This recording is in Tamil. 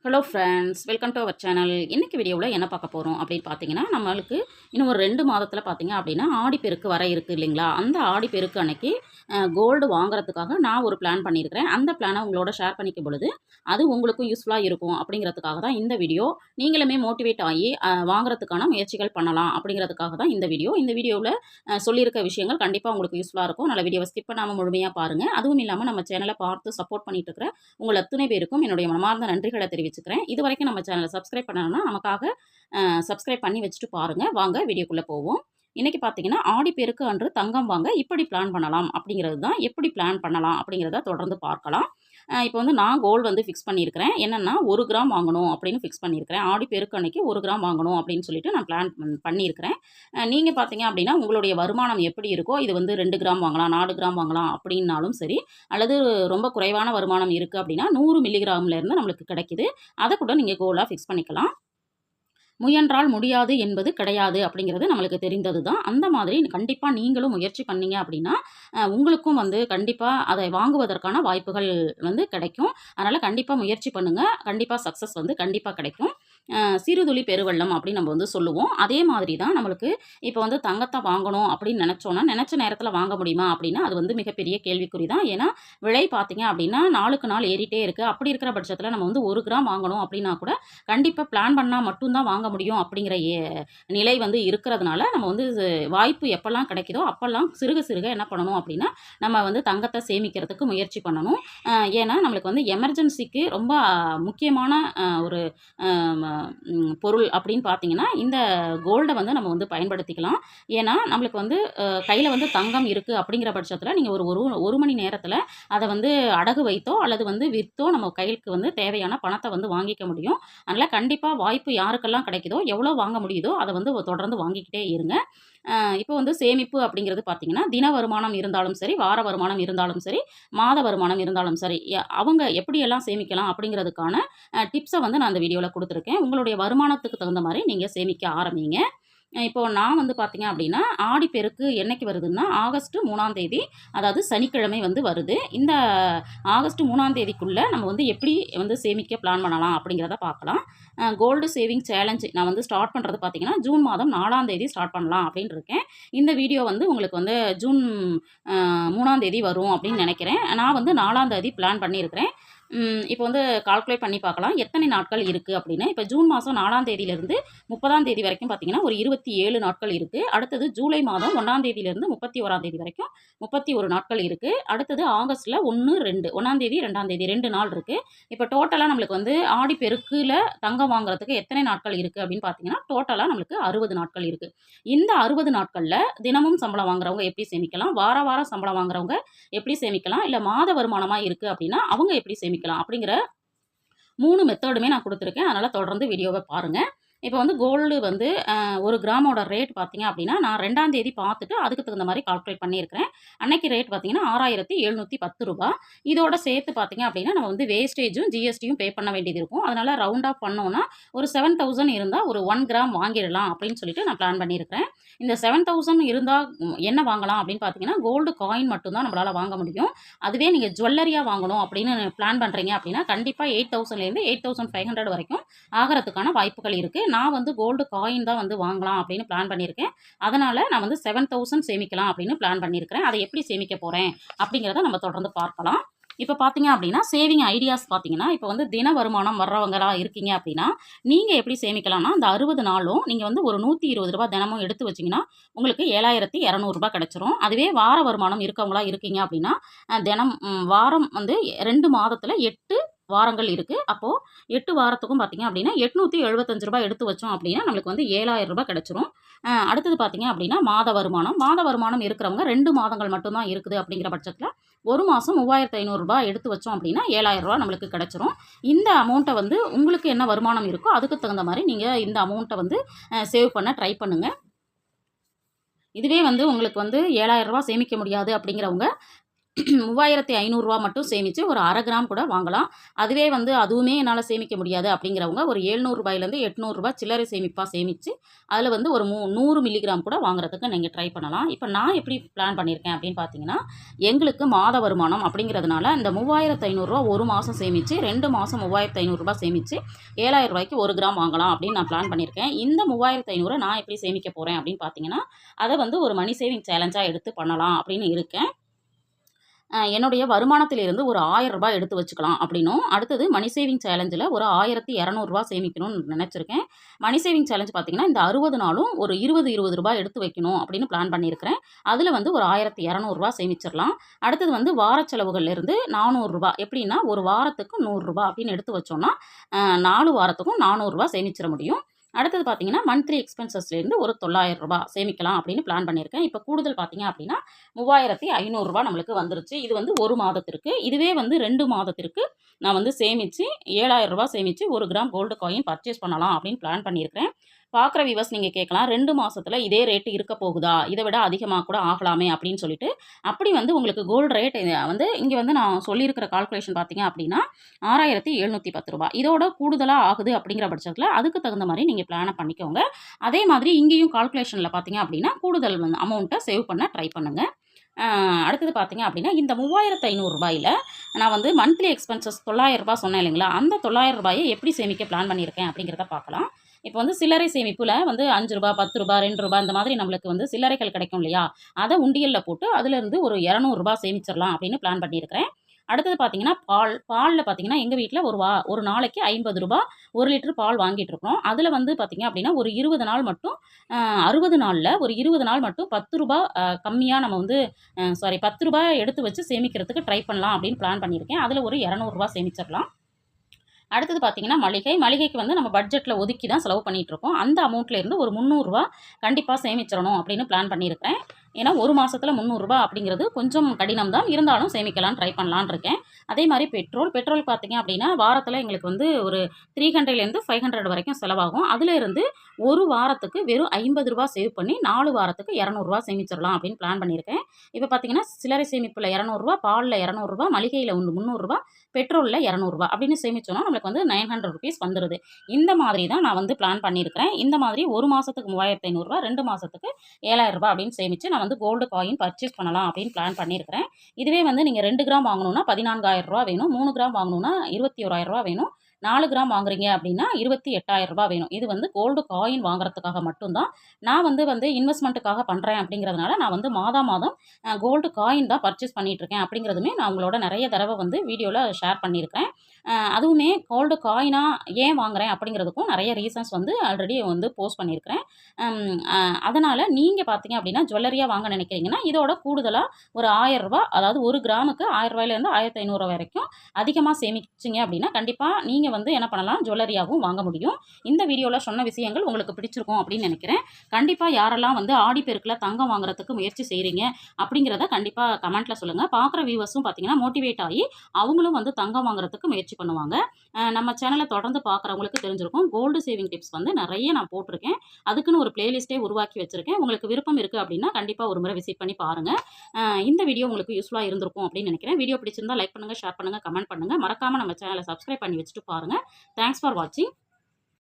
Hello friends, welcome to our channel. இன்னைக்கு வீடியோவில் என்ன பார்க்க போகிறோம் அப்படின்னு பார்த்தீங்கன்னா, நம்மளுக்கு இன்னும் ஒரு 2 மாதத்தில் பார்த்தீங்க அப்படின்னா ஆடிப்பெருக்கு வர இருக்குது இல்லைங்களா? அந்த ஆடிப்பெருக்கு அன்னைக்கு கோல்டு வாங்குறதுக்காக நான் ஒரு பிளான் பண்ணியிருக்கிறேன். அந்த பிளானை உங்களோட ஷேர் பண்ணிக்கும் பொழுது அது உங்களுக்கும் யூஸ்ஃபுல்லாக இருக்கும் அப்படிங்கிறதுக்காக தான் இந்த வீடியோ. நீங்களுமே மோட்டிவேட் ஆகி வாங்குறதுக்கான முயற்சிகள் பண்ணலாம் அப்படிங்கிறதுக்காக தான் இந்த வீடியோ. இந்த வீடியோவில் சொல்லியிருக்க விஷயங்கள் கண்டிப்பாக உங்களுக்கு யூஸ்ஃபுல்லாக இருக்கும். நல்ல வீடியோவை ஸ்கிப் பண்ணாமல் முழுமையாக பாருங்கள். அதுவும் இல்லாமல் நம்ம சேனலை பார்த்து சப்போர்ட் பண்ணிட்டு இருக்கிற உங்கள் அத்தனை பேருக்கும் என்னுடைய மனமார்ந்த நன்றிகளை தெரிவிச்சுக்கிறேன். இது வரைக்கும் நம்ம சேனலை சப்ஸ்கிரைப் பண்ணணும்னா நமக்காக சப்ஸ்கிரைப் பண்ணி வச்சுட்டு பாருங்கள். வாங்க வீடியோக்குள்ளே போவோம். இன்றைக்கி பார்த்தீங்கன்னா ஆடிப்பெருக்கு அன்று தங்கம் வாங்க இப்படி பிளான் பண்ணலாம் அப்படிங்கிறது தான். எப்படி பிளான் பண்ணலாம் அப்படிங்கிறத தொடர்ந்து பார்க்கலாம். இப்போ வந்து நான் கோல்டு வந்து ஃபிக்ஸ் பண்ணியிருக்கிறேன். என்னென்னா 1 கிராம் வாங்கணும் அப்படின்னு ஃபிக்ஸ் பண்ணியிருக்கிறேன். ஆடிப்பெருக்கு அன்னைக்கு 1 கிராம் வாங்கணும் அப்படின்னு சொல்லிட்டு நான் பிளான் பண்ணியிருக்கிறேன். நீங்கள் பார்த்தீங்க அப்படின்னா உங்களுடைய வருமானம் எப்படி இருக்கோ, இது வந்து 2 கிராம் வாங்கலாம், 4 கிராம் வாங்கலாம் அப்படின்னாலும் சரி, அல்லது ரொம்ப குறைவான வருமானம் இருக்குது அப்படின்னா 100 மில்லிகிராம்லேருந்து நம்மளுக்கு கிடைக்குது. அதை கூட நீங்கள் கோலாக ஃபிக்ஸ் பண்ணிக்கலாம். முயன்றால் முடியாது என்பது கிடையாது அப்படிங்கிறது நம்மளுக்கு தெரிந்தது தான். அந்த மாதிரி கண்டிப்பாக நீங்களும் முயற்சி பண்ணீங்க அப்படின்னா உங்களுக்கும் வந்து கண்டிப்பாக அதை வாங்குவதற்கான வாய்ப்புகள் வந்து கிடைக்கும். அதனால் கண்டிப்பாக முயற்சி பண்ணுங்கள். கண்டிப்பாக சக்ஸஸ் வந்து கண்டிப்பாக கிடைக்கும். சிறுதுளி பெருவெள்ளம் அப்படின்னு நம்ம வந்து சொல்லுவோம். அதே மாதிரி தான் நம்மளுக்கு இப்போ வந்து தங்கத்தை வாங்கணும் அப்படின்னு நினச்சோன்னா நினச்ச நேரத்தில் வாங்க முடியுமா அப்படின்னா அது வந்து மிகப்பெரிய கேள்விக்குறி தான். ஏன்னா விலை பார்த்தீங்க அப்படின்னா நாளுக்கு நாள் ஏறிட்டே இருக்குது. அப்படி இருக்கிற பட்சத்தில் நம்ம வந்து 1 கிராம் வாங்கணும் அப்படின்னா கூட கண்டிப்பாக பிளான் பண்ணால் மட்டும்தான் வாங்க முடியும் அப்படிங்கிற நிலை வந்து இருக்கிறதுனால நம்ம வந்து வாய்ப்பு எப்போல்லாம் கிடைக்குதோ அப்போல்லாம் சிறுக சிறுக என்ன பண்ணணும் அப்படின்னா நம்ம வந்து தங்கத்தை சேமிக்கிறதுக்கு முயற்சி பண்ணணும். ஏன்னா நம்மளுக்கு வந்து எமர்ஜென்சிக்கு ரொம்ப முக்கியமான ஒரு பொருள் அப்படின்னு பார்த்தீங்கன்னா இந்த கோல்டை வந்து நம்ம வந்து பயன்படுத்திக்கலாம். ஏன்னா நம்மளுக்கு வந்து கையில் வந்து தங்கம் இருக்குது அப்படிங்கிற பட்சத்தில் நீங்கள் ஒரு மணி நேரத்தில் அதை வந்து அடகு வைத்தோ அல்லது வந்து விற்றோ நம்ம கைக்கு வந்து தேவையான பணத்தை வந்து வாங்கிக்க முடியும். அதனால் கண்டிப்பாக வாய்ப்பு யாருக்கெல்லாம் கிடைக்குதோ எவ்வளோ வாங்க முடியுதோ அதை வந்து தொடர்ந்து வாங்கிக்கிட்டே இருங்க. இப்போ வந்து சேமிப்பு அப்படிங்கிறது பார்த்தீங்கன்னா தின வருமானம் இருந்தாலும் சரி, வார வருமானம் இருந்தாலும் சரி, மாத வருமானம் இருந்தாலும் சரி, அவங்க எப்படியெல்லாம் சேமிக்கலாம் அப்படிங்கிறதுக்கான டிப்ஸை வந்து நான் அந்த வீடியோவில் கொடுத்துருக்கேன். உங்களுடைய வருமானத்துக்கு தகுந்த மாதிரி நீங்கள் சேமிக்க ஆரம்பிங்க. இப்போ நான் வந்து பார்த்தீங்க அப்படின்னா ஆடிப்பெருக்கு என்னைக்கு வருதுன்னா ஆகஸ்ட் 3ஆம் தேதி, அதாவது சனிக்கிழமை வந்து வருது. இந்த ஆகஸ்ட் 3ஆம் தேதிக்குள்ளே நம்ம வந்து எப்படி வந்து சேமிக்க பிளான் பண்ணலாம் அப்படிங்கிறத பார்க்கலாம். கோல்டு சேவிங் சேலஞ்ச் நான் வந்து ஸ்டார்ட் பண்ணுறது பார்த்தீங்கன்னா ஜூன் மாதம் 4ஆம் தேதி ஸ்டார்ட் பண்ணலாம் அப்படின்னு இருக்கேன். இந்த வீடியோ வந்து உங்களுக்கு வந்து ஜூன் 3ஆம் தேதி வரும் அப்படின்னு நினைக்கிறேன். நான் வந்து 4ஆம் தேதி பிளான் பண்ணியிருக்கிறேன். இப்போ வந்து கால்குலேட் பண்ணி பார்க்கலாம் எத்தனை நாட்கள் இருக்குது அப்படின்னு. இப்போ ஜூன் மாதம் 4ஆம் தேதியிலேருந்து 30ஆம் தேதி வரைக்கும் பார்த்தீங்கன்னா ஒரு 27 நாட்கள் இருக்குது. அடுத்தது ஜூலை மாதம் 1ஆம் தேதியிலேருந்து 31ஆம் தேதி வரைக்கும் 31 நாட்கள் இருக்குது. அடுத்தது ஆகஸ்ட்டில் 1ஆம் தேதி 2ஆம் தேதி 2 நாள் இருக்குது. இப்போ டோட்டலாக நம்மளுக்கு வந்து ஆடிப்பெருக்கில் தங்கம் வாங்குறதுக்கு எத்தனை நாட்கள் இருக்குது அப்படின்னு பார்த்தீங்கன்னா டோட்டலாக நம்மளுக்கு 60 நாட்கள் இருக்குது. இந்த 60 நாட்களில் தினமும் சம்பளம் வாங்குறவங்க எப்படி சேமிக்கலாம், வாரம் சம்பளம் வாங்குறவங்க எப்படி சேமிக்கலாம், இல்லை மாத வருமானமாக இருக்குது அப்படின்னா அவங்க எப்படி சேமிக்கலாம் அப்படிங்கிற 3 மெத்தடுமே நான் கொடுத்துருக்கேன். அதனால் தொடர்ந்து வீடியோவை பாருங்கள். இப்போ வந்து கோல்டு வந்து 1 கிராமோட ரேட் பார்த்தீங்க அப்படின்னா நான் 2ஆம் தேதி பார்த்துட்டு அதுக்கு தகுந்த மாதிரி கால்குலேட் பண்ணியிருக்கிறேன். அன்னைக்கு ரேட் பார்த்தீங்கன்னா ரூ. 6,710. இதோட சேர்த்து பார்த்தீங்க அப்படின்னா நம்ம வந்து வேஸ்டேஜும் ஜிஎஸ்டியும் பே பண்ண வேண்டியது இருக்கும். அதனால் ரவுண்ட் ஆஃப் பண்ணோன்னா ஒரு 7,000 இருந்தால் ஒரு 1 கிராம் வாங்கிடலாம் அப்படின்னு சொல்லிட்டு நான் பிளான் பண்ணியிருக்கிறேன். இந்த 7,000 இருந்தால் என்ன வாங்கலாம் அப்படின்னு பார்த்தீங்கன்னா கோல்டு காயின் மட்டும்தான் நம்மளால் வாங்க முடியும். அதுவே நீங்கள் ஜுவல்லரியாக வாங்கணும் அப்படின்னு பிளான் பண்ணுறீங்க அப்படின்னா கண்டிப்பாக 8,000லேருந்து 8,500 வரைக்கும் ஆகிறதுக்கான வாய்ப்புகள் இருக்குது. நான் வந்து கோல்டு காயின் தான் வந்து வாங்கலாம் அப்படின்னு பிளான் பண்ணியிருக்கேன். அதனால் நான் வந்து 7,000 சேமிக்கலாம் அப்படின்னு பிளான் பண்ணியிருக்கிறேன். அதை எப்படி சேமிக்க போகிறேன் அப்படிங்கிறத நம்ம தொடர்ந்து பார்க்கலாம். இப்போ பார்த்தீங்க அப்படின்னா சேவிங் ஐடியாஸ் பார்த்தீங்கன்னா இப்போ வந்து தின வருமானம் வர்றவங்களா இருக்கீங்க அப்படின்னா நீங்கள் எப்படி சேமிக்கலாம்னா அந்த 60 நாளும் நீங்கள் வந்து ஒரு ரூ. 120 தினமும் எடுத்து வச்சிங்கன்னா உங்களுக்கு ரூ. 7,200 கிடச்சிரும். அதுவே வார வருமானம் இருக்கவங்களா இருக்கீங்க அப்படின்னா தினம் வாரம் வந்து 2 மாதத்தில் 8 வாரங்கள் இருக்குது. அப்போது 8 வாரத்துக்கும் பார்த்தீங்க அப்படின்னா ரூ. 875 எடுத்து வச்சோம் அப்படின்னா நம்மளுக்கு வந்து ரூ. 7,000 கிடச்சிரும். அடுத்தது பார்த்தீங்க அப்படின்னா மாத வருமானம் இருக்கிறவங்க 2 மாதங்கள் மட்டும்தான் இருக்குது அப்படிங்கிற பட்சத்தில் ஒரு மாதம் ரூ. 3,500 எடுத்து வச்சோம் அப்படின்னா ரூ. 7,000 நம்மளுக்கு கிடச்சிரும். இந்த அமௌண்ட்டை வந்து உங்களுக்கு என்ன வருமானம் இருக்கோ அதுக்கு தகுந்த மாதிரி நீங்கள் இந்த அமௌண்ட்டை வந்து சேவ் பண்ண ட்ரை பண்ணுங்கள். இதுவே வந்து உங்களுக்கு வந்து ரூ. 7,000 சேமிக்க முடியாது அப்படிங்கிறவங்க ரூ. 3500 மட்டும் சேமித்து ஒரு அரை கிராம் கூட வாங்கலாம். அதுவுமே என்னால் சேமிக்க முடியாது அப்படிங்கிறவங்க ஒரு ரூ. 700 800 சில்லறை சேமிப்பாக சேமித்து அதில் வந்து ஒரு 100 மில்லிகிராம் கூட வாங்குறதுக்கு நீங்கள் ட்ரை பண்ணலாம். இப்போ நான் எப்படி பிளான் பண்ணியிருக்கேன் அப்படின்னு பார்த்தீங்கன்னா, எங்களுக்கு மாத வருமானம் அப்படிங்கிறதுனால இந்த ரூ. 3500 ஒரு மாதம் சேமித்து 2 மாதம் ரூ. 3500 சேமித்து ரூ. 7000 1 கிராம் வாங்கலாம் அப்படின்னு நான் பிளான் பண்ணியிருக்கேன். இந்த 3500 நான் எப்படி சேமிக்க போகிறேன் அப்படின்னு பார்த்தீங்கன்னா, அதை வந்து ஒரு மணி சேவிங் சேலஞ்சாக எடுத்து பண்ணலாம் அப்படின்னு இருக்கேன். என்னுடைய வருமானத்திலிருந்து ஒரு ரூ. 1000 எடுத்து வச்சுக்கலாம் அப்படின்னும், அடுத்தது மணி சேவிங் சேலஞ்சில் ஒரு ரூ. 1200 சேமிக்கணும்னு நினச்சிருக்கேன். மணி சேவிங் சேலஞ்ச் பார்த்தீங்கன்னா, இந்த 60 நாளும் ஒரு ரூ. 20 எடுத்து வைக்கணும் அப்படின்னு பிளான் பண்ணியிருக்கிறேன். அதில் வந்து ஒரு ரூ. 1200 சேமிச்சிடலாம். அடுத்தது வந்து வார செலவுகள்லேருந்து ரூ. 400 எப்படின்னா, ஒரு வாரத்துக்கு ரூ. 100 அப்படின்னு எடுத்து வச்சோம்னா 4 வாரத்துக்கும் ரூ. 400 சேமிச்சிட முடியும். அடுத்தது பார்த்தீங்கன்னா, மந்த்லி எக்ஸ்பென்சஸ்லேருந்து ஒரு ரூ. 900 சேமிக்கலாம் அப்படின்னு பிளான் பண்ணியிருக்கேன். இப்போ கூடுதல் பார்த்தீங்க அப்படின்னா ரூ. 3500 நம்மளுக்கு வந்துருச்சு. இது வந்து 1 மாதத்திற்கு. இதுவே வந்து 2 மாதத்திற்கு நான் வந்து சேமித்து ரூ. 7000 சேமித்து 1 கிராம் கோல்டு காயின் பர்ச்சேஸ் பண்ணலாம் அப்படின்னு பிளான் பண்ணியிருக்கிறேன். பார்க்குற வியூவர்ஸ் நீங்கள் கேட்கலாம், 2 மாதத்தில் இதே ரேட்டு இருக்க போகுதா, இதை விட அதிகமாக கூட ஆகலாமே அப்படின்னு சொல்லிட்டு. அப்படி வந்து உங்களுக்கு கோல்டு ரேட் வந்து இங்கே வந்து நான் சொல்லியிருக்கிற கால்குலேஷன் பார்த்தீங்க அப்படின்னா ரூ. 6710. இதோட கூடுதலாக ஆகுது அப்படிங்கிற பட்சத்தில் அதுக்கு தகுந்த மாதிரி நீங்கள் பிளானை பண்ணிக்கோங்க. அதே மாதிரி இங்கேயும் கால்குலேஷனில் பார்த்தீங்க அப்படின்னா கூடுதல் அமௌண்ட்டை சேவ் பண்ண ட்ரை பண்ணுங்கள். அடுத்தது பார்த்தீங்க அப்படின்னா, இந்த ரூ. 3500 நான் வந்து மந்த்லி எக்ஸ்பென்சஸ் ரூ. 900 சொன்னேன் இல்லைங்களா, அந்த ரூ. 900 எப்படி சேமிக்க பிளான் பண்ணியிருக்கேன் அப்படிங்கிறத பார்க்கலாம். இப்போ வந்து சில்லறை சேமிப்பில் வந்து ரூ. 5 ரூ. 10 ரூ. 2 இந்த மாதிரி நம்மளுக்கு வந்து சில்லறைகள் கிடைக்கும் இல்லையா, அதை உண்டியலில் போட்டு அதிலிருந்து ஒரு ரூ. 200 சேமிச்சிடலாம் அப்படின்னு பிளான் பண்ணியிருக்கிறேன். அடுத்தது பார்த்தீங்கன்னா, பாலில் பார்த்தீங்கன்னா எங்கள் வீட்டில் ஒரு நாளைக்கு ரூ. 50 1 லிட்டர் பால் வாங்கிட்டுருக்கோம். அதில் வந்து பார்த்தீங்க அப்படின்னா ஒரு 20 நாள் மட்டும் 60 நாளில் ஒரு 20 நாள் மட்டும் ரூ. 10 கம்மியாக நம்ம வந்து ரூ. 10 எடுத்து வச்சு சேமிக்கிறதுக்கு ட்ரை பண்ணலாம் அப்படின்னு பிளான் பண்ணியிருக்கேன். அதில் ஒரு ரூ. 200 சேமிச்சிடலாம். அடுத்தது பார்த்தீங்கன்னா, மளிகைக்கு வந்து நம்ம பட்ஜெட்டில் ஒதுக்கி தான் செலவு பண்ணிகிட்ருக்கோம். அந்த அமௌண்ட்லேருந்து ஒரு ரூ. 300 கண்டிப்பாக சேமிச்சிடணும் அப்படின்னு பிளான் பண்ணியிருக்கிறேன். ஏன்னா ஒரு மாதத்தில் ரூ. 300 அப்படிங்கிறது கொஞ்சம் கடினம் தான், இருந்தாலும் சேமிக்கலாம் ட்ரை பண்ணலான்னு இருக்கேன். அதே மாதிரி பெட்ரோல் பார்த்தீங்க அப்படின்னா வாரத்தில் எங்களுக்கு வந்து ஒரு 300லேருந்து 500 வரைக்கும் செலவாகும். அதிலேருந்து ஒரு வாரத்துக்கு வெறும் ரூ. 50 சேவ் பண்ணி 4 வாரத்துக்கு ரூ. 200 சேமிச்சிடலாம் அப்படின்னு பிளான் பண்ணியிருக்கேன். இப்போ பார்த்தீங்கன்னா, சில்லறை சேமிப்பில் ரூ. 200, பாலில் ரூ. 200, மளிகையில் ரூ. 300, பெட்ரோலில் ரூ. 200 அப்படின்னு சேமிச்சோன்னா நம்மளுக்கு வந்து ₹900 வந்துடுது. இந்த மாதிரி தான் நான் வந்து பிளான் பண்ணியிருக்கிறேன். இந்த மாதிரி ஒரு மாதத்துக்கு ரூ. 3500, 2 மாதத்துக்கு ரூ. 7000 அப்படின்னு சேமித்து நான் வந்து கோல்டு காயின் பர்ச்சேஸ் பண்ணலாம் அப்படின்னு பிளான் பண்ணியிருக்கிறேன். இதுவே வந்து நீங்கள் 2 கிராம் வாங்கணும்னா ரூ. 14,000 வேணும். 3 கிராம் வாங்கணும்னா ரூ. 21,000 வேணும். 4 கிராம் வாங்குறீங்க அப்படின்னா ரூ. 28,000 வேணும். இது வந்து கோல்டு காயின் வாங்குறதுக்காக மட்டும்தான். நான் வந்து இன்வெஸ்ட்மெண்ட்டுக்காக பண்ணுறேன் அப்படிங்கிறதுனால நான் வந்து மாதம் கோல்டு காயின் தான் பர்ச்சேஸ் பண்ணிகிட்ருக்கேன் அப்படிங்கிறதுமே நான் உங்களோட நிறைய தடவை வந்து வீடியோவில் ஷேர் பண்ணியிருக்கேன். அதுவுமே கோல்டு காயினாக ஏன் வாங்குறேன் அப்படிங்கிறதுக்கும் நிறைய ரீசன்ஸ் வந்து ஆல்ரெடி வந்து போஸ்ட் பண்ணியிருக்கிறேன். அதனால் நீங்கள் பார்த்தீங்க அப்படின்னா ஜுவல்லரியாக வாங்க நினைக்கிறீங்கன்னா இதோட கூடுதலாக ஒரு ரூ. 1000, அதாவது 1 கிராமுக்கு ரூ. 1000லேருந்து 1500 வரைக்கும் அதிகமாக சேமிச்சிங்க அப்படின்னா கண்டிப்பாக நீங்கள் வந்து என்ன பண்ணலாம், ஜுவல்லரியாகவும் வாங்க முடியும். இந்த வீடியோவில் சொன்ன விஷயங்கள் உங்களுக்கு பிடிச்சிருக்கும் அப்படின்னு நினைக்கிறேன். கண்டிப்பாக யாரெல்லாம் வந்து ஆடிப்பெருக்கில் தங்கம் வாங்குறதுக்கு முயற்சி செய்கிறீங்க அப்படிங்கிறத கண்டிப்பாக கமெண்ட்டில் சொல்லுங்கள். பார்க்குற வியூவர்ஸும் பார்த்தீங்கன்னா மோட்டிவேட் ஆகி அவங்களும் வந்து தங்கம் வாங்குறதுக்கு முயற்சி பண்ணுவாங்க. நம்ம சேனலை தொடர்ந்து பார்க்குறவங்களுக்கு தெரிஞ்சிருக்கும், கோல்டு சேவிங் டிப்ஸ் வந்து நிறைய நான் போட்டிருக்கேன். அதுக்குன்னு ஒரு பிளேலிஸ்ட்டே உருவாக்கி வச்சுருக்கேன். உங்களுக்கு விருப்பம் இருக்குது அப்படின்னா கண்டிப்பாக ஒரு முறை விசிட் பண்ணி பாருங்கள். இந்த வீடியோ உங்களுக்கு யூஸ்ஃபுல்லாக இருந்திருக்கும் அப்படின்னு நினைக்கிறேன். வீடியோ பிடிச்சிருந்தா லைக் பண்ணுங்கள், ஷேர் பண்ணுங்கள், கமெண்ட் பண்ணுங்கள். மறக்காமல் நம்ம சேனலை சப்ஸ்கிரைப் பண்ணி வச்சுட்டு பாருங்கள். தேங்க்ஸ் ஃபார் வாட்சிங்.